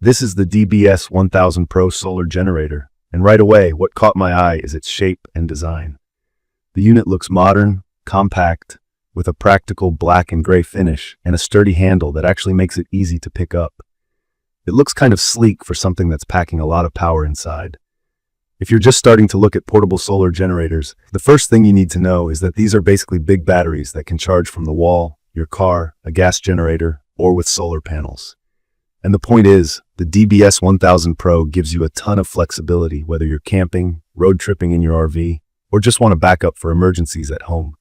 This is the DBS1000Pro Solar Generator, and right away, what caught my eye is its shape and design. The unit looks modern, compact, with a practical black and gray finish and a sturdy handle that actually makes it easy to pick up. It looks kind of sleek for something that's packing a lot of power inside. If you're just starting to look at portable solar generators, the first thing you need to know is that these are basically big batteries that can charge from the wall, your car, a gas generator, or with solar panels. And the point is, the DBS1000Pro gives you a ton of flexibility whether you're camping, road tripping in your RV, or just want a backup for emergencies at home.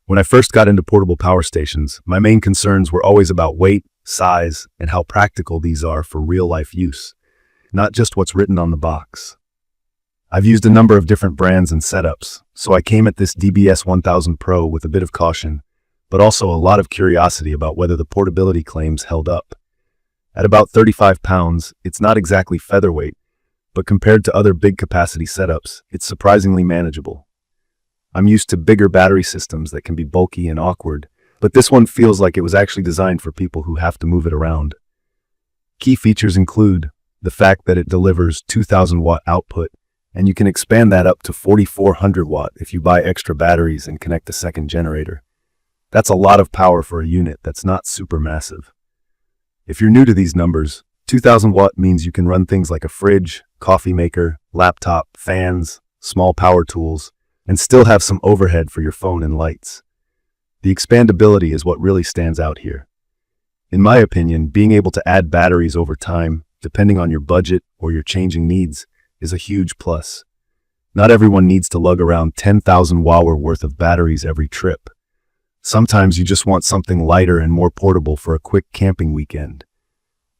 When I first got into portable power stations, my main concerns were always about weight, size, and how practical these are for real-life use, not just what's written on the box. I've used a number of different brands and setups, so I came at this DBS1000Pro with a bit of caution, but also a lot of curiosity about whether the portability claims held up. At about 35 pounds, it's not exactly featherweight, but compared to other big capacity setups, it's surprisingly manageable. I'm used to bigger battery systems that can be bulky and awkward, but this one feels like it was actually designed for people who have to move it around. Key features include the fact that it delivers 2,000 watt output, and you can expand that up to 4,400 watt if you buy extra batteries and connect a second generator. That's a lot of power for a unit that's not super massive. If you're new to these numbers, 2,000 watt means you can run things like a fridge, coffee maker, laptop, fans, small power tools, and still have some overhead for your phone and lights. The expandability is what really stands out here. In my opinion, being able to add batteries over time, depending on your budget or your changing needs, is a huge plus. Not everyone needs to lug around 10,000 watt worth of batteries every trip. Sometimes you just want something lighter and more portable for a quick camping weekend.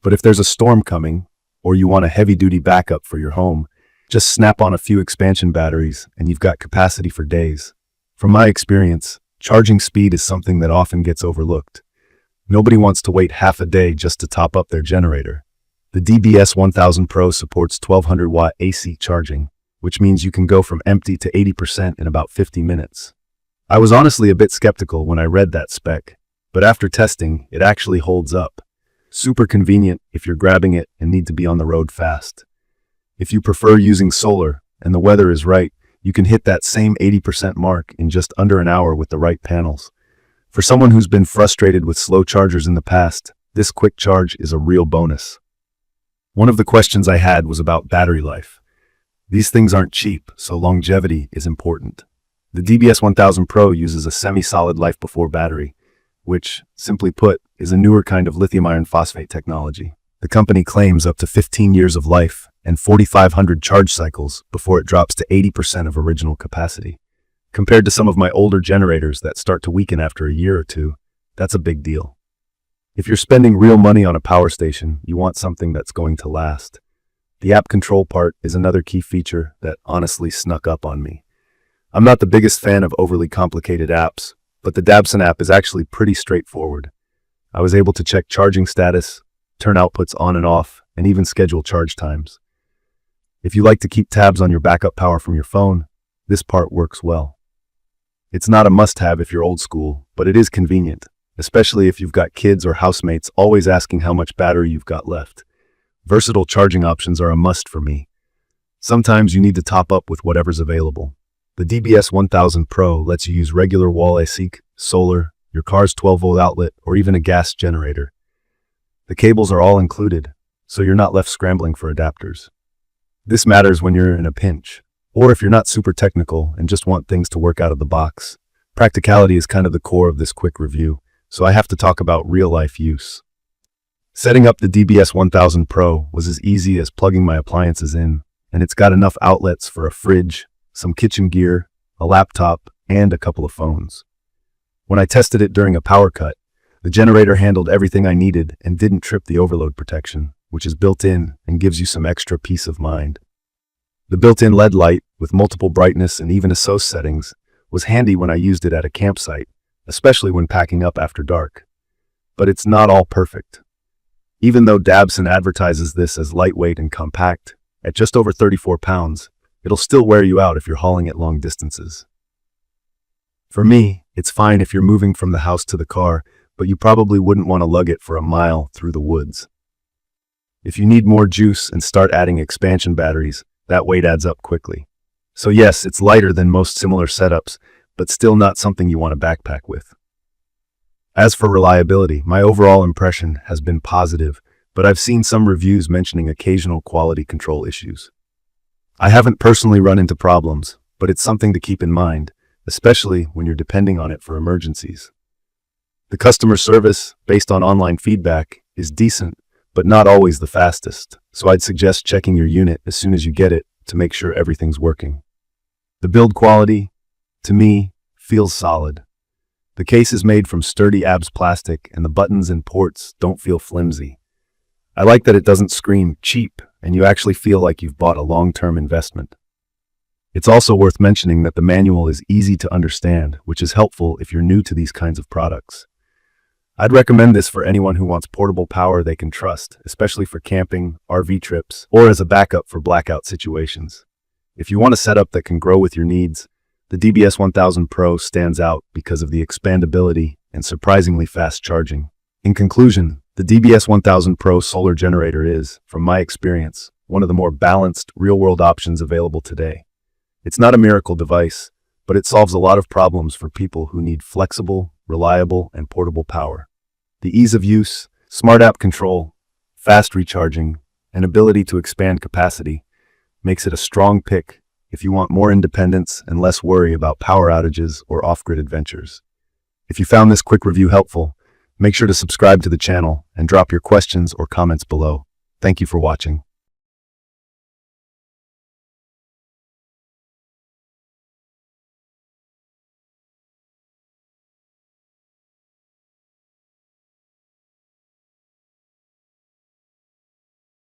But if there's a storm coming, or you want a heavy-duty backup for your home, just snap on a few expansion batteries and you've got capacity for days. From my experience, charging speed is something that often gets overlooked. Nobody wants to wait half a day just to top up their generator. The DBS1000Pro supports 1,200 watt AC charging, which means you can go from empty to 80% in about 50 minutes. I was honestly a bit skeptical when I read that spec, but after testing, it actually holds up. Super convenient if you're grabbing it and need to be on the road fast. If you prefer using solar and the weather is right, you can hit that same 80% mark in just under an hour with the right panels. For someone who's been frustrated with slow chargers in the past, this quick charge is a real bonus. One of the questions I had was about battery life. These things aren't cheap, so longevity is important. The DBS1000Pro uses a Semi-Solid LiFePO4 battery, which, simply put, is a newer kind of lithium iron phosphate technology. The company claims up to 15 years of life and 4,500 charge cycles before it drops to 80% of original capacity. Compared to some of my older generators that start to weaken after a year or two, that's a big deal. If you're spending real money on a power station, you want something that's going to last. The app control part is another key feature that honestly snuck up on me. I'm not the biggest fan of overly complicated apps, but the Dabbsson app is actually pretty straightforward. I was able to check charging status, turn outputs on and off, and even schedule charge times. If you like to keep tabs on your backup power from your phone, this part works well. It's not a must-have if you're old school, but it is convenient, especially if you've got kids or housemates always asking how much battery you've got left. Versatile charging options are a must for me. Sometimes you need to top up with whatever's available. The DBS1000Pro lets you use regular wall AC, solar, your car's 12-volt outlet, or even a gas generator. The cables are all included, so you're not left scrambling for adapters. This matters when you're in a pinch, or if you're not super technical and just want things to work out of the box. Practicality is kind of the core of this quick review, so I have to talk about real-life use. Setting up the DBS1000Pro was as easy as plugging my appliances in, and it's got enough outlets for a fridge, some kitchen gear, a laptop, and a couple of phones. When I tested it during a power cut, the generator handled everything I needed and didn't trip the overload protection, which is built in and gives you some extra peace of mind. The built-in LED light, with multiple brightness and even ASOS settings, was handy when I used it at a campsite, especially when packing up after dark. But it's not all perfect. Even though Dabbsson advertises this as lightweight and compact, at just over 34 pounds, it'll still wear you out if you're hauling it long distances. For me, it's fine if you're moving from the house to the car, but you probably wouldn't want to lug it for a mile through the woods. If you need more juice and start adding expansion batteries, that weight adds up quickly. So yes, it's lighter than most similar setups, but still not something you want to backpack with. As for reliability, my overall impression has been positive, but I've seen some reviews mentioning occasional quality control issues. I haven't personally run into problems, but it's something to keep in mind, especially when you're depending on it for emergencies. The customer service, based on online feedback, is decent, but not always the fastest, so I'd suggest checking your unit as soon as you get it to make sure everything's working. The build quality, to me, feels solid. The case is made from sturdy ABS plastic and the buttons and ports don't feel flimsy. I like that it doesn't scream cheap and you actually feel like you've bought a long-term investment. It's also worth mentioning that the manual is easy to understand, which is helpful if you're new to these kinds of products. I'd recommend this for anyone who wants portable power they can trust, especially for camping, RV trips, or as a backup for blackout situations. If you want a setup that can grow with your needs, the DBS1000 Pro stands out because of the expandability and surprisingly fast charging. In conclusion, the DBS1000 Pro Solar Generator is, from my experience, one of the more balanced, real-world options available today. It's not a miracle device, but it solves a lot of problems for people who need flexible, reliable, and portable power. The ease of use, smart app control, fast recharging, and ability to expand capacity makes it a strong pick if you want more independence and less worry about power outages or off-grid adventures. If you found this quick review helpful, make sure to subscribe to the channel and drop your questions or comments below. Thank you for watching.